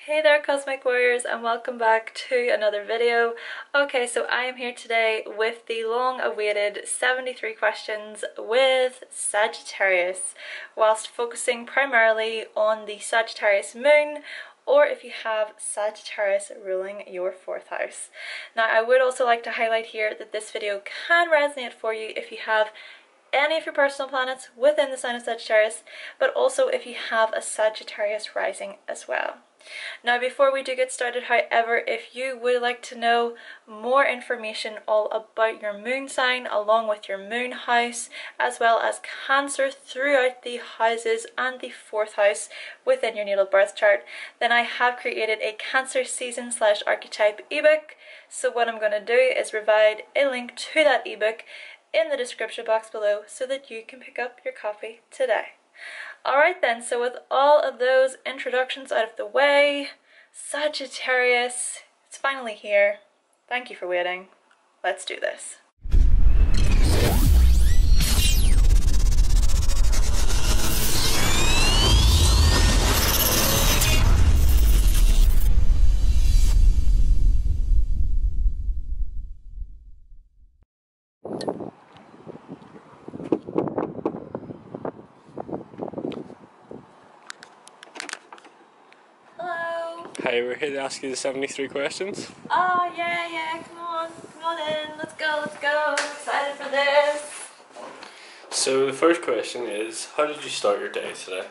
Hey there Cosmic Warriors, and welcome back to another video. Okay, so I am here today with the long awaited 73 questions with Sagittarius, whilst focusing primarily on the Sagittarius moon, or if you have Sagittarius ruling your 4th house. Now I would also like to highlight here that this video can resonate for you if you have any of your personal planets within the sign of Sagittarius, but also if you have a Sagittarius rising as well. Now before we do get started, however, if you would like to know more information all about your moon sign along with your moon house, as well as Cancer throughout the houses and the 4th house within your natal birth chart, then I have created a Cancer season / archetype ebook. So what I'm going to do is provide a link to that ebook in the description box below so that you can pick up your copy today. Alright then, so with all of those introductions out of the way, Sagittarius, it's finally here. Thank you for waiting. Let's do this. Hi, we're here to ask you the 73 questions. Oh yeah, come on in, let's go, I'm excited for this. So the first question is, how did you start your day today?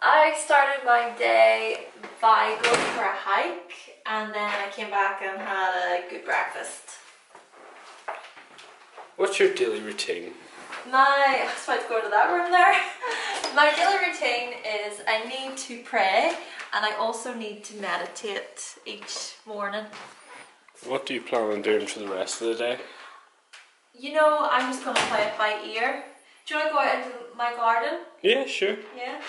I started my day by going for a hike, and then I came back and had a good breakfast. What's your daily routine? I was about to go to that room there. My daily routine is I need to pray, and I also need to meditate each morning. What do you plan on doing for the rest of the day? You know, I'm just going to play it by ear. Do you want to go out into my garden? Yeah, sure. Yeah.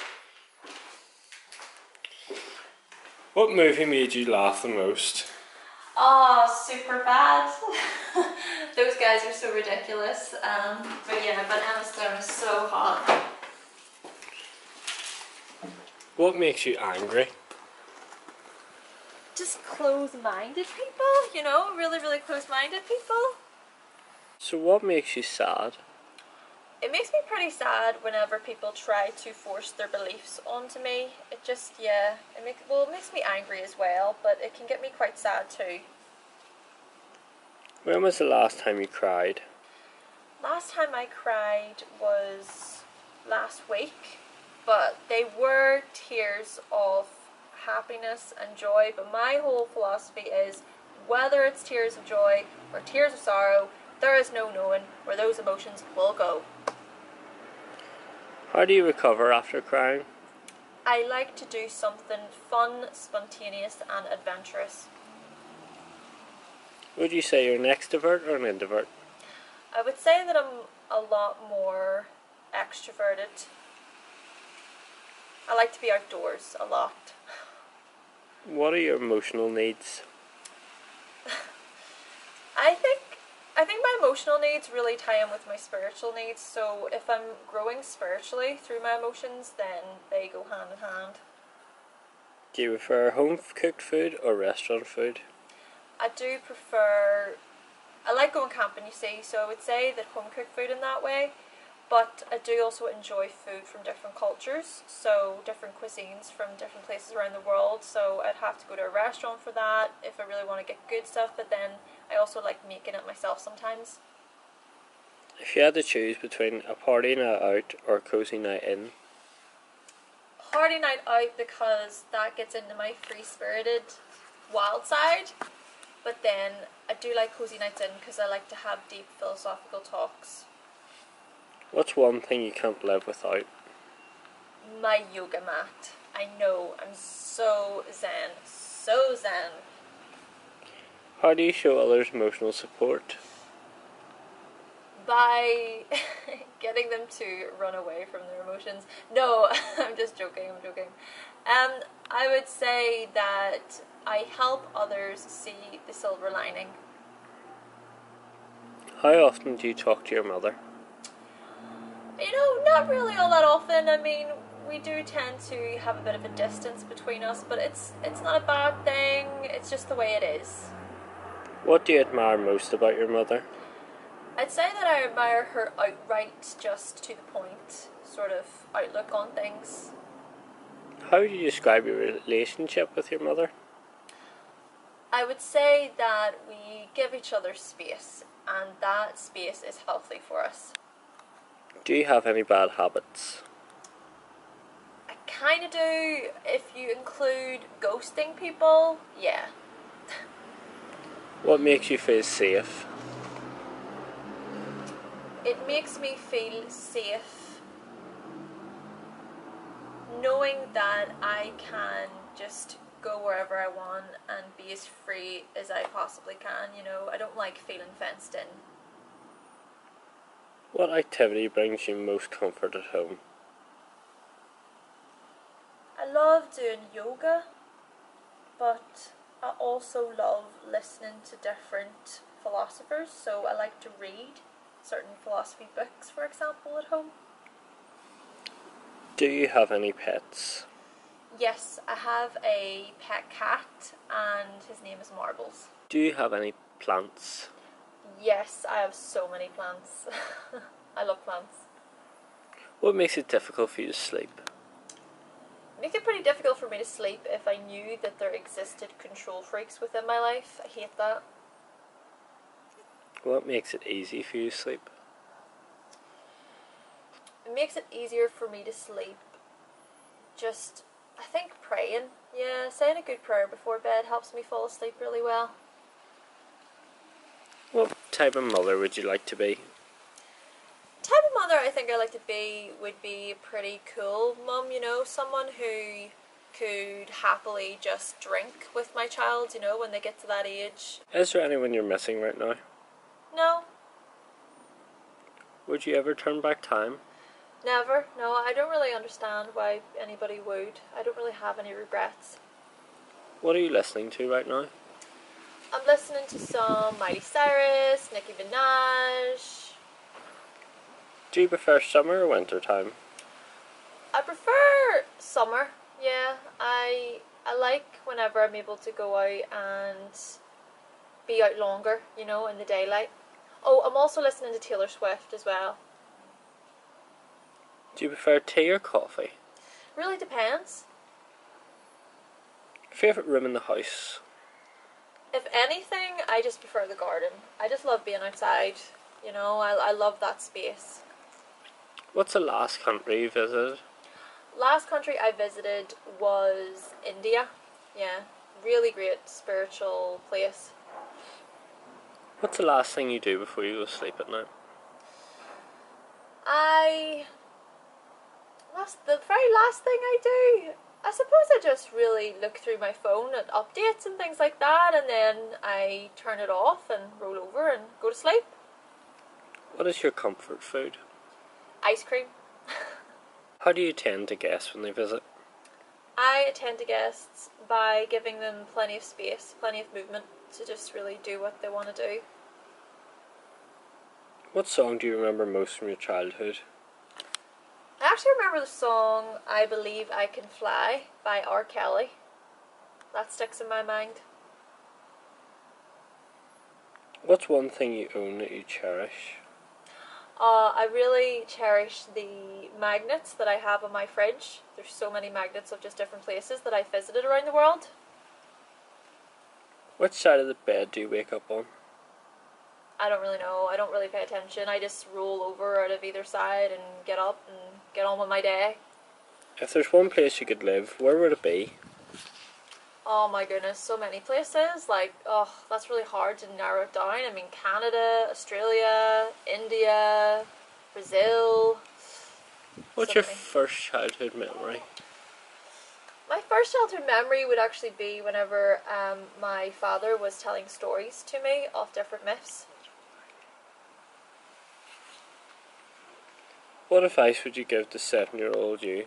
What movie made you laugh the most? Oh, super bad. Those guys are so ridiculous. But yeah, but Emma Stone is so hot. What makes you angry? Just close-minded people, you know, really close-minded people. So what makes you sad? It makes me pretty sad whenever people try to force their beliefs onto me. It just, yeah, it makes me angry as well, but it can get me quite sad too. When was the last time you cried? Last time I cried was last week, but they were tears of happiness and joy. But my whole philosophy is, whether it's tears of joy or tears of sorrow, there is no knowing where those emotions will go. How do you recover after crying? I like to do something fun, spontaneous and adventurous. Would you say you're an extrovert or an introvert? I would say that I'm a lot more extroverted. I like to be outdoors a lot. What are your emotional needs? I think my emotional needs really tie in with my spiritual needs, so if I'm growing spiritually through my emotions, then they go hand in hand. Do you prefer home-cooked food or restaurant food? I do prefer, I like going camping, you see, so I would say that home-cooked food in that way, but I do also enjoy food from different cultures, so different cuisines from different places around the world, so I'd have to go to a restaurant for that if I really want to get good stuff, but then I also like making it myself sometimes. If you had to choose between a party night out or a cozy night in? Party night out, because that gets into my free-spirited wild side, but then I do like cozy nights in because I like to have deep philosophical talks. What's one thing you can't live without? My yoga mat. I know, I'm so zen, so zen. How do you show others emotional support? By getting them to run away from their emotions. No, I'm just joking, I would say that I help others see the silver lining. How often do you talk to your mother? You know, not really all that often. I mean, we do tend to have a bit of a distance between us, but it's not a bad thing, it's just the way it is. What do you admire most about your mother? I'd say that I admire her outright, just to the point sort of outlook on things. How would you describe your relationship with your mother? I would say that we give each other space, and that space is healthy for us. Do you have any bad habits? I kind of do, if you include ghosting people, yeah. What makes you feel safe? It makes me feel safe knowing that I can just go wherever I want and be as free as I possibly can, you know. I don't like feeling fenced in. What activity brings you most comfort at home? I love doing yoga, but I also love listening to different philosophers, so I like to read certain philosophy books, for example, at home. Do you have any pets? Yes, I have a pet cat, and his name is Marbles. Do you have any plants? Yes, I have so many plants. I love plants. What makes it difficult for you to sleep? It makes it pretty difficult for me to sleep if I knew that there existed control freaks within my life. I hate that. What makes it easy for you to sleep? It makes it easier for me to sleep. Just, I think praying. Yeah, saying a good prayer before bed helps me fall asleep really well. What type of mother would you like to be? Type of mother I think I like to be would be a pretty cool mum, you know, someone who could happily just drink with my child, you know, when they get to that age. Is there anyone you're missing right now? No, Would you ever turn back time? never. No, I don't really understand why anybody would. I don't really have any regrets. What are you listening to right now? I'm listening to some Miley Cyrus, Nicki Minaj. Do you prefer summer or winter time? I prefer summer. Yeah, I like whenever I'm able to go out and be out longer, you know, in the daylight. Oh, I'm also listening to Taylor Swift as well. Do you prefer tea or coffee? Really depends. Favourite room in the house? If anything, I just prefer the garden. I just love being outside, you know, I love that space. What's the last country you visited? Last country I visited was India. Yeah, really great spiritual place. What's the last thing you do before you go to sleep at night? The very last thing I do, I suppose I just really look through my phone at updates and things like that, and then I turn it off and roll over and go to sleep. What is your comfort food? Ice cream. How do you tend to guests when they visit? I attend to guests by giving them plenty of space, plenty of movement to just really do what they want to do. What song do you remember most from your childhood? I actually remember the song I Believe I Can Fly by R. Kelly. That sticks in my mind. What's one thing you own that you cherish? I really cherish the magnets that I have on my fridge. There's so many magnets of just different places that I've visited around the world. Which side of the bed do you wake up on? I don't really know. I don't really pay attention. I just roll over out of either side and get up and get on with my day. If there's one place you could live, where would it be? Oh my goodness, so many places. Like, oh, that's really hard to narrow it down. I mean, Canada, Australia, India, Brazil. What's So your many. first childhood memory? My first childhood memory would actually be whenever my father was telling stories to me of different myths. What advice would you give to 7-year-old you?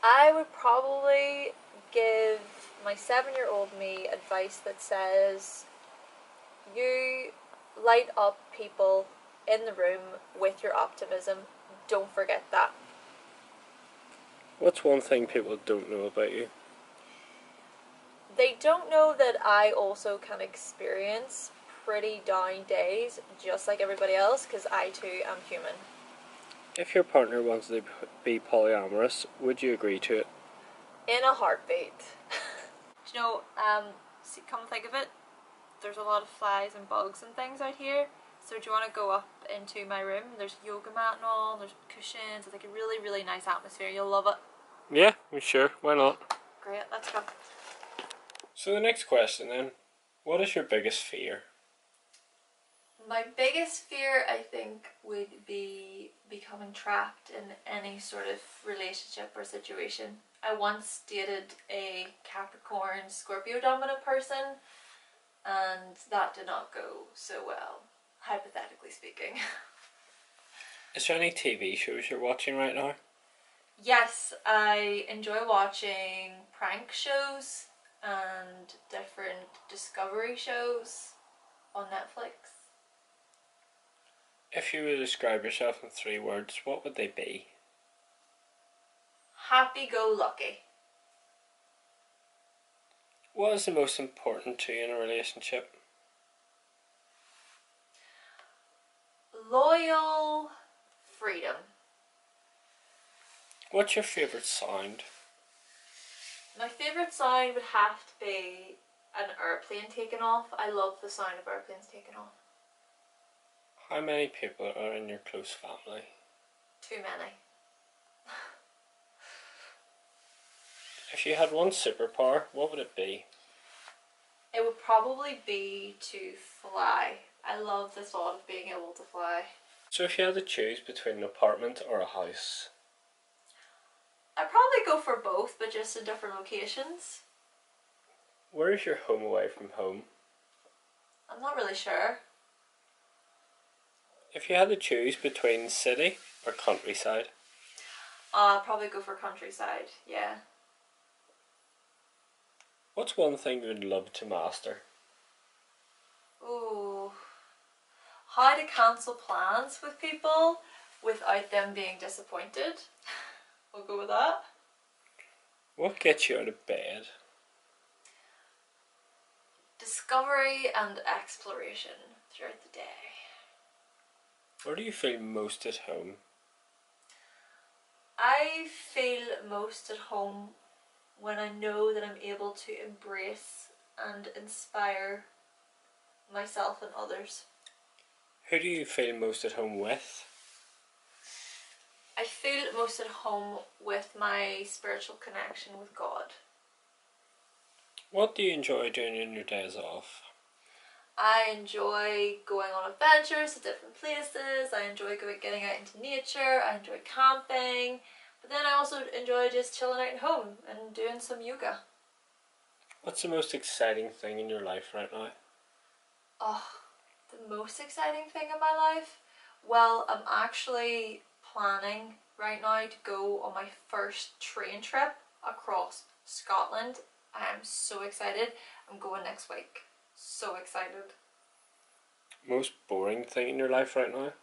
I would probably give my 7-year-old me advice that says, you light up people in the room with your optimism. Don't forget that. What's one thing people don't know about you? They don't know that I also can experience pretty down days just like everybody else, because I too am human. If your partner wants to be polyamorous, would you agree to it? In a heartbeat. You know, come think of it, there's a lot of flies and bugs and things out here. So do you want to go up into my room? There's a yoga mat and all, there's cushions, it's like a really, really nice atmosphere. You'll love it. Yeah, sure, why not? Great, let's go. So the next question then, what is your biggest fear? My biggest fear, I think, would be becoming trapped in any sort of relationship or situation. I once dated a Capricorn Scorpio dominant person, and that did not go so well, hypothetically speaking. Is there any TV shows you're watching right now? Yes, I enjoy watching prank shows and different discovery shows on Netflix. If you would describe yourself in 3 words, what would they be? Happy-go-lucky. What is the most important to you in a relationship? Loyal freedom. What's your favourite sound? My favourite sound would have to be an airplane taking off. I love the sound of airplanes taking off. How many people are in your close family? Too many. If you had one superpower, what would it be? It would probably be to fly. I love the thought of being able to fly. So if you had to choose between an apartment or a house? I'd probably go for both, but just in different locations. Where is your home away from home? I'm not really sure. If you had to choose between city or countryside? I'd probably go for countryside, yeah. What's one thing you would love to master? Ooh. How to cancel plans with people without them being disappointed. We'll go with that. What gets you out of bed? Discovery and exploration throughout the day. Where do you feel most at home? I feel most at home when I know that I'm able to embrace and inspire myself and others. Who do you feel most at home with? I feel most at home with my spiritual connection with God. What do you enjoy doing in your days off? I enjoy going on adventures to different places. I enjoy getting out into nature. I enjoy camping. But then I also enjoy just chilling out at home and doing some yoga. What's the most exciting thing in your life right now? Oh, the most exciting thing in my life? Well, I'm actually planning right now to go on my first train trip across Scotland. I am so excited. I'm going next week. So excited. Most boring thing in your life right now?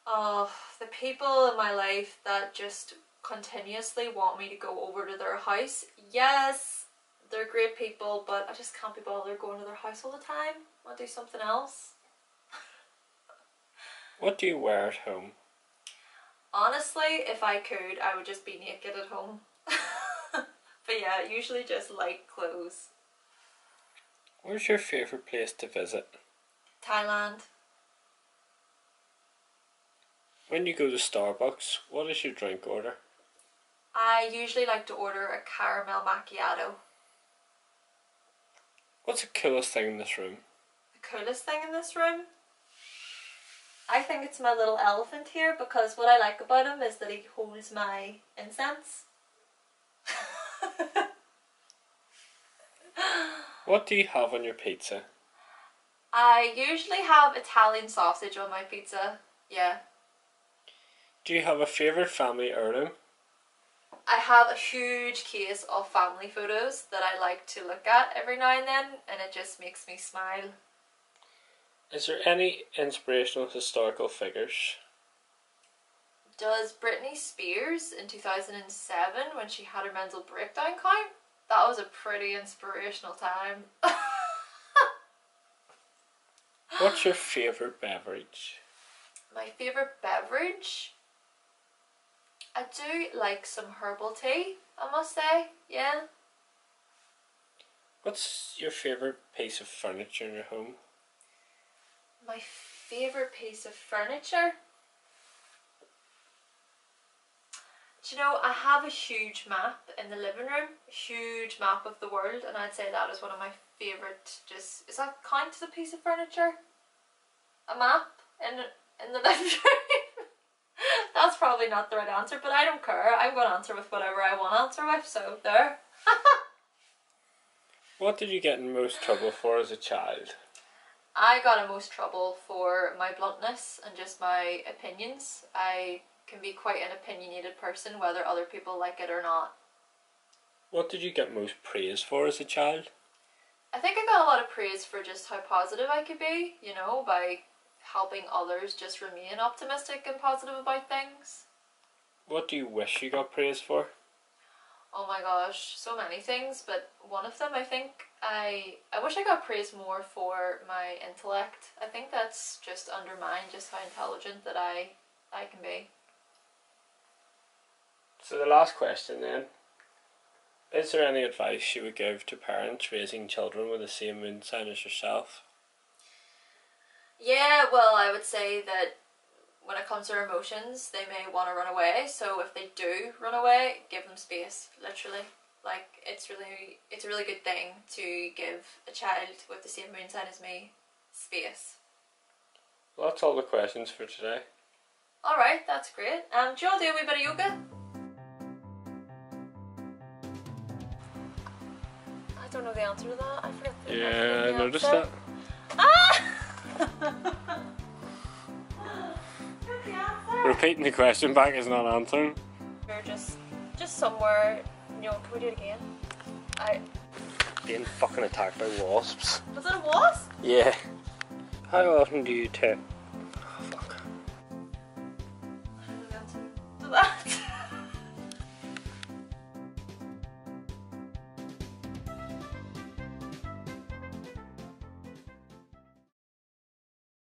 Oh, the people in my life that just continuously want me to go over to their house. Yes, they're great people, but I just can't be bothered going to their house all the time. I want to do something else. What do you wear at home? Honestly, if I could, I would just be naked at home. But yeah, usually just light clothes. Where's your favourite place to visit? Thailand. When you go to Starbucks, what is your drink order? I usually like to order a caramel macchiato. What's the coolest thing in this room? The coolest thing in this room? I think it's my little elephant here, because what I like about him is that he holds my incense. What do you have on your pizza? I usually have Italian sausage on my pizza, yeah. Do you have a favourite family heirloom? I have a huge case of family photos that I like to look at every now and then, and it just makes me smile. Is there any inspirational historical figures? Does Britney Spears in 2007, when she had her mental breakdown, count? That was a pretty inspirational time. What's your favourite beverage? My favourite beverage? I do like some herbal tea, I must say, yeah. What's your favourite piece of furniture in your home? My favourite piece of furniture? Do you know, I have a huge map in the living room, a huge map of the world, and I'd say that is one of my favourite, just, is that count as a piece of furniture? A map in the living room? That's probably not the right answer, but I don't care. I'm going to answer with whatever I want to answer with, so there. What did you get in most trouble for as a child? I got in most trouble for my bluntness and just my opinions. I can be quite an opinionated person, whether other people like it or not. What did you get most praise for as a child? I think I got a lot of praise for just how positive I could be, you know, by helping others just remain optimistic and positive about things. What do you wish you got praise for? Oh my gosh, so many things, but one of them, I think, I wish I got praised more for my intellect. I think that's just undermined just how intelligent that I can be. So the last question then. Is there any advice you would give to parents raising children with the same moon sign as yourself? Yeah, well, I would say that when it comes to their emotions, they may want to run away. So if they do run away, give them space, literally. Like, it's a really good thing to give a child with the same moon sign as me space. Well, that's all the questions for today. Alright, that's great. Do you want to do a wee bit of yoga? I don't know the answer to that. I forget the Yeah, I noticed answer. that. Ah! Repeating the question back is not answering. We're just somewhere, you know, can we do it again? Being fucking attacked by wasps. Was it a wasp? Yeah. How often do you